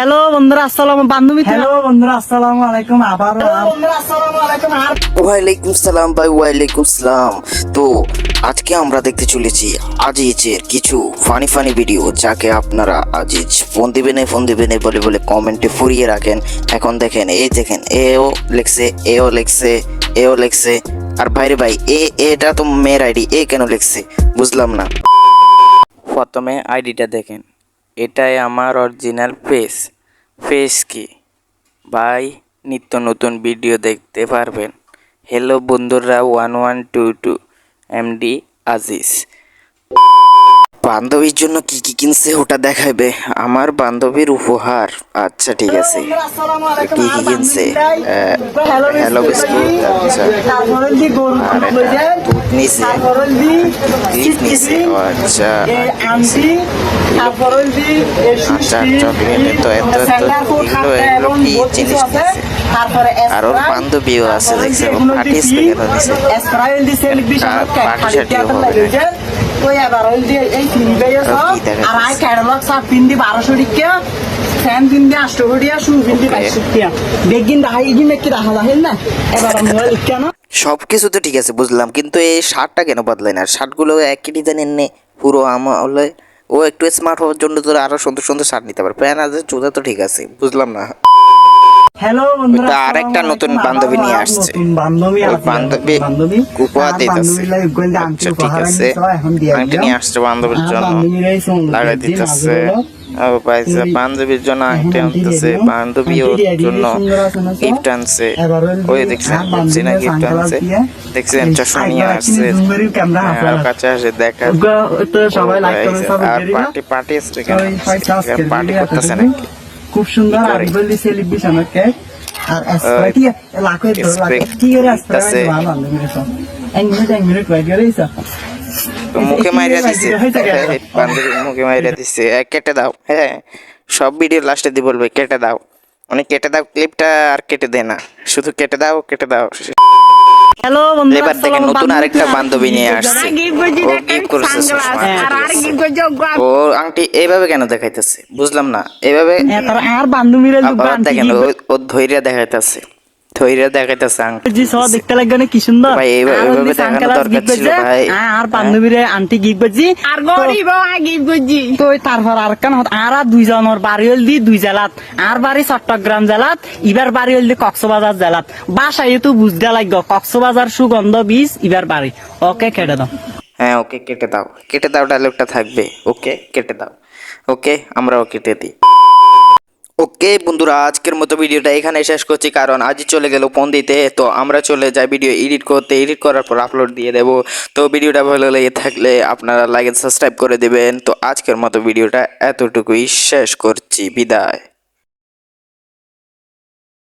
Hello বন্ধুরা আসসালামু বান্ধবী হ্যালো বন্ধুরা আসসালামু আলাইকুম আবারও বন্ধুরা আসসালামু আলাইকুম ওয়ালাইকুম সালাম ভাই, ওয়ালাইকুম সালাম। তো আজকে আমরা দেখতে চলেছি আজিজের কিছু ফানি ভিডিও, যাকে আপনারা আজিজ ফোন দিবেন বলে বলে কমেন্টে ফুরিয়ে রাখেন। এখন দেখেন, এই দেখেন, এও লেখছে, এও লেখছে। আর ভাইরে ভাই, এটা তো মেয়ের আইডি, এ কেন লেখছে বুঝলাম না। প্রথমে আইডিটা দেখেন, এটাই আমার অরিজিনাল ফেস কি ভাই, নিত্য নতুন ভিডিও দেখতে পারবেন। হ্যালো বন্ধুরা, 1122 এমডি আজিজ। বান্ধবীর জন্য কি কি কিনছে ওটা দেখাইবে, আমার বান্ধবীর উপহার। আচ্ছা ঠিক আছে, কি কি কিনছে? হ্যালো বিস্কুট, আচ্ছা। আর এটা দুধ নিছে, গিফট নিছে, আচ্ছা। আচ্ছা চকলেট, তো এত এগুলো কি জিনিস নিছে? আর ওর বান্ধবীও আছে, দেখছে পাঠিয়েছে কেন দিছে? পার্টি শার্টিও হবে না। ওই আবার ওই যে এই ফিনবেয় সব আর আই ক্যাটালগ সব পিন্দি 1200 টাকা ফ্যান পিন্দি 800 টাকা শু পিন্দি 2200 টাকা বেগিন দাহাই কি মেকি রাখা লাগে না এবার আমরা কেন সবকিছু তো ঠিক আছে বুঝলাম, কিন্তু এই শার্টটা কেন বদলায় না? শার্টগুলো একই ডিজাইনের নে পুরো আমলে। ও একটু স্মার্ট হওয়ার জন্য তো আরো সুন্দর সুন্দর শার্ট নিতে পারে। প্যান আছে, জুতা তো ঠিক আছে, বুঝলাম না। হ্যালো বন্ধুরা আরেকটা নতুন বান্ধবী নিয়ে আসছে, বান্ধবী উপহার দিতেছে। আচ্ছা ঠিক আছে, আংটি নিয়ে আসছে বান্ধবীর জন্য, লাগাই দিতেছে। বান্ধবীর জন্য আংটি আনতেছে, বান্ধবীর জন্য গিফট আনছে। ওই দেখছেন, বুঝছিনা গিফট আনছে, দেখছেন চশমা নিয়ে আসছে, আর কাছে আসে দেখা। আর পার্টি আসছে কেন? পার্টি করতেছে নাকি? খুব সুন্দর আরবলি সেলিব্রেশন কেক আর এসপ্রাইটি লাখে কি করে এসপ্রাইটি ভালো আনবে এক মিনিট ওয়েট করেইছো মুখে মাইরা দিছে, বান্ধবী মুখে মাইরা দিছে। কেটে দাও, হ্যাঁ সব ভিডিও লাস্টে দিয়ে বলবে কেটে দাও, মানে কেটে দাও ক্লিপটা, আর কেটে দে না, শুধু কেটে দাও। হ্যালো বন্ধুরা এবার দেখেন, নতুন আরেকটা বান্ধবী নিয়ে আসছে, ও গিফট করেছে ও আংটি। এইভাবে কেন দেখাইতেছে বুঝলাম না, এইভাবে। আর বান্ধবীরা আবার দেখেন, ও ধৈর্য দেখাইতেছে, আংটি জি সব দেখতে লাগবে না, কি সুন্দর ভাই। এইভাবে দেখানো দরকার ছিল ভাই। আর বান্ধবীরে আন্টি গিফট করছি আর গরিব গিফট করছি তো তারপর আর কেন আর দুইজনের বাড়ি হল দি দুই জেলাত, আর বাড়ি চট্টগ্রাম জেলাত, এবার বাড়ি হল দি কক্সবাজার জেলাত। বাসায় তো বুঝতে লাগবে কক্সবাজার সুগন্ধ বীজ এবার বাড়ি। ওকে কেটে দাও, হ্যাঁ ওকে কেটে দাও, ডায়লগটা থাকবে। ওকে কেটে দাও, ওকে আমরাও কেটে দিই। ওকে বন্ধুরা, আজকের মতো ভিডিওটা এখানে শেষ করছি, কারণ আজই চলে গেল ফোন দিতে। তো আমরা চলে যাই ভিডিও এডিট করতে, এডিট করার পর আপলোড দিয়ে দেবো। তো ভিডিওটা ভালো লেগে থাকলে আপনারা লাইক সাবস্ক্রাইব করে দেবেন। তো আজকের মতো ভিডিওটা এতটুকুই শেষ করছি, বিদায়।